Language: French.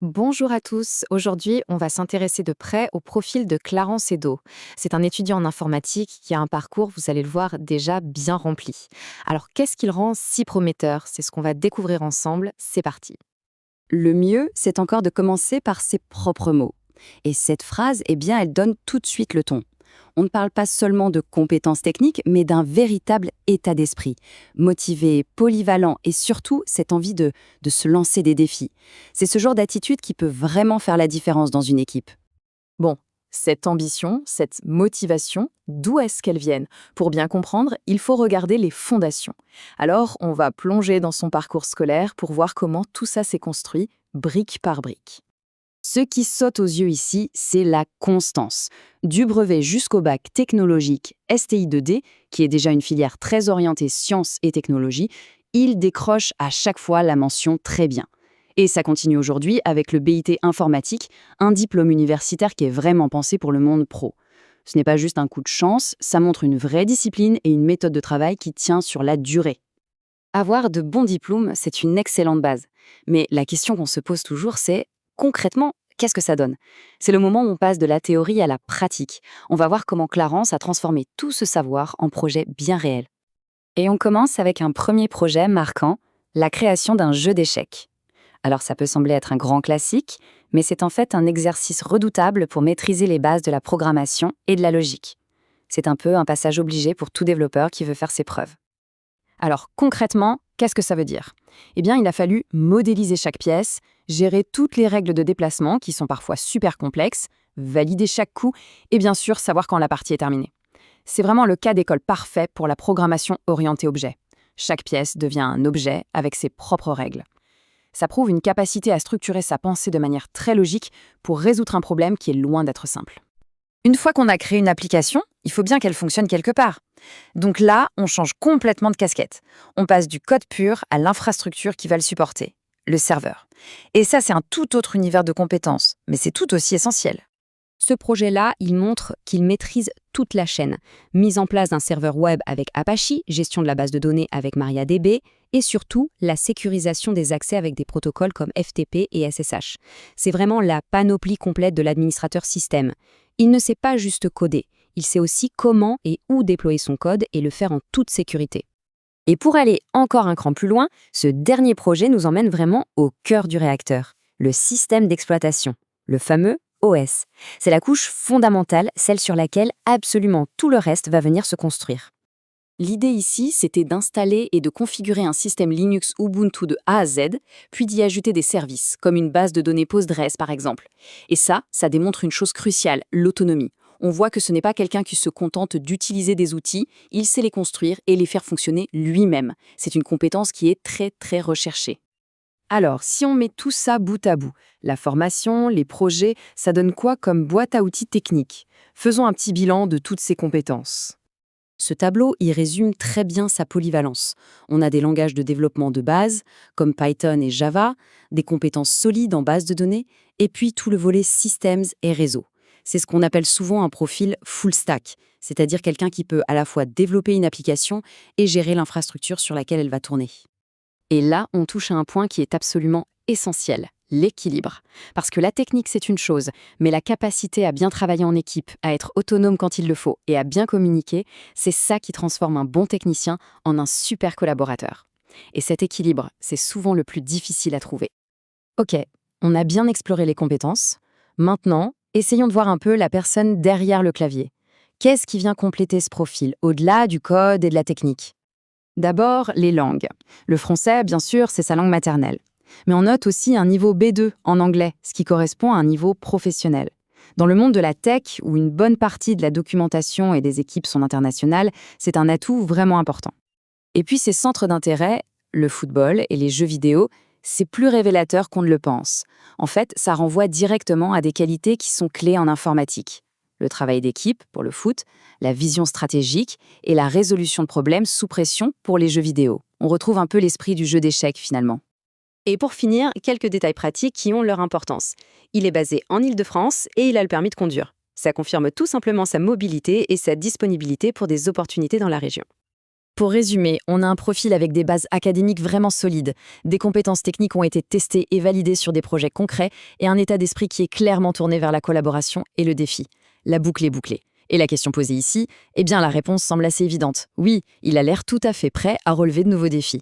Bonjour à tous. Aujourd'hui, on va s'intéresser de près au profil de Clarence Edo. C'est un étudiant en informatique qui a un parcours, vous allez le voir, déjà bien rempli. Alors, qu'est-ce qui le rend si prometteur? C'est ce qu'on va découvrir ensemble. C'est parti. Le mieux, c'est encore de commencer par ses propres mots. Et cette phrase, eh bien, elle donne tout de suite le ton. On ne parle pas seulement de compétences techniques, mais d'un véritable état d'esprit. Motivé, polyvalent et surtout cette envie de se lancer des défis. C'est ce genre d'attitude qui peut vraiment faire la différence dans une équipe. Bon, cette ambition, cette motivation, d'où est-ce qu'elles viennent? Pour bien comprendre, il faut regarder les fondations. Alors, on va plonger dans son parcours scolaire pour voir comment tout ça s'est construit, brique par brique. Ce qui saute aux yeux ici, c'est la constance. Du brevet jusqu'au bac technologique STI2D, qui est déjà une filière très orientée sciences et technologies, il décroche à chaque fois la mention très bien. Et ça continue aujourd'hui avec le BIT informatique, un diplôme universitaire qui est vraiment pensé pour le monde pro. Ce n'est pas juste un coup de chance, ça montre une vraie discipline et une méthode de travail qui tient sur la durée. Avoir de bons diplômes, c'est une excellente base. Mais la question qu'on se pose toujours, c'est concrètement, qu'est-ce que ça donne? C'est le moment où on passe de la théorie à la pratique. On va voir comment Clarence a transformé tout ce savoir en projet bien réel. Et on commence avec un premier projet marquant, la création d'un jeu d'échecs. Alors ça peut sembler être un grand classique, mais c'est en fait un exercice redoutable pour maîtriser les bases de la programmation et de la logique. C'est un peu un passage obligé pour tout développeur qui veut faire ses preuves. Alors concrètement, qu'est-ce que ça veut dire? Eh bien, il a fallu modéliser chaque pièce, gérer toutes les règles de déplacement qui sont parfois super complexes, valider chaque coup et bien sûr savoir quand la partie est terminée. C'est vraiment le cas d'école parfait pour la programmation orientée objet. Chaque pièce devient un objet avec ses propres règles. Ça prouve une capacité à structurer sa pensée de manière très logique pour résoudre un problème qui est loin d'être simple. Une fois qu'on a créé une application, il faut bien qu'elle fonctionne quelque part. Donc là, on change complètement de casquette. On passe du code pur à l'infrastructure qui va le supporter, le serveur. Et ça, c'est un tout autre univers de compétences, mais c'est tout aussi essentiel. Ce projet-là, il montre qu'il maîtrise toute la chaîne. Mise en place d'un serveur web avec Apache, gestion de la base de données avec MariaDB, et surtout la sécurisation des accès avec des protocoles comme FTP et SSH. C'est vraiment la panoplie complète de l'administrateur système. Il ne sait pas juste coder, il sait aussi comment et où déployer son code et le faire en toute sécurité. Et pour aller encore un cran plus loin, ce dernier projet nous emmène vraiment au cœur du réacteur, le système d'exploitation, le fameux OS. C'est la couche fondamentale, celle sur laquelle absolument tout le reste va venir se construire. L'idée ici, c'était d'installer et de configurer un système Linux Ubuntu de A à Z, puis d'y ajouter des services, comme une base de données Postgres par exemple. Et ça démontre une chose cruciale, l'autonomie. On voit que ce n'est pas quelqu'un qui se contente d'utiliser des outils, il sait les construire et les faire fonctionner lui-même. C'est une compétence qui est très très recherchée. Alors, si on met tout ça bout à bout, la formation, les projets, ça donne quoi comme boîte à outils technique? Faisons un petit bilan de toutes ces compétences. Ce tableau y résume très bien sa polyvalence. On a des langages de développement de base, comme Python et Java, des compétences solides en base de données, et puis tout le volet systems et réseaux. C'est ce qu'on appelle souvent un profil full stack, c'est-à-dire quelqu'un qui peut à la fois développer une application et gérer l'infrastructure sur laquelle elle va tourner. Et là, on touche à un point qui est absolument essentiel, l'équilibre. Parce que la technique, c'est une chose, mais la capacité à bien travailler en équipe, à être autonome quand il le faut et à bien communiquer, c'est ça qui transforme un bon technicien en un super collaborateur. Et cet équilibre, c'est souvent le plus difficile à trouver. Ok, on a bien exploré les compétences. Maintenant, essayons de voir un peu la personne derrière le clavier. Qu'est-ce qui vient compléter ce profil, au-delà du code et de la technique? D'abord, les langues. Le français, bien sûr, c'est sa langue maternelle. Mais on note aussi un niveau B2 en anglais, ce qui correspond à un niveau professionnel. Dans le monde de la tech, où une bonne partie de la documentation et des équipes sont internationales, c'est un atout vraiment important. Et puis ces centres d'intérêt, le football et les jeux vidéo, c'est plus révélateur qu'on ne le pense. En fait, ça renvoie directement à des qualités qui sont clés en informatique. Le travail d'équipe pour le foot, la vision stratégique et la résolution de problèmes sous pression pour les jeux vidéo. On retrouve un peu l'esprit du jeu d'échecs finalement. Et pour finir, quelques détails pratiques qui ont leur importance. Il est basé en Île-de-France et il a le permis de conduire. Ça confirme tout simplement sa mobilité et sa disponibilité pour des opportunités dans la région. Pour résumer, on a un profil avec des bases académiques vraiment solides, des compétences techniques ont été testées et validées sur des projets concrets et un état d'esprit qui est clairement tourné vers la collaboration et le défi. La boucle est bouclée. Et la question posée ici, eh bien la réponse semble assez évidente. Oui, il a l'air tout à fait prêt à relever de nouveaux défis.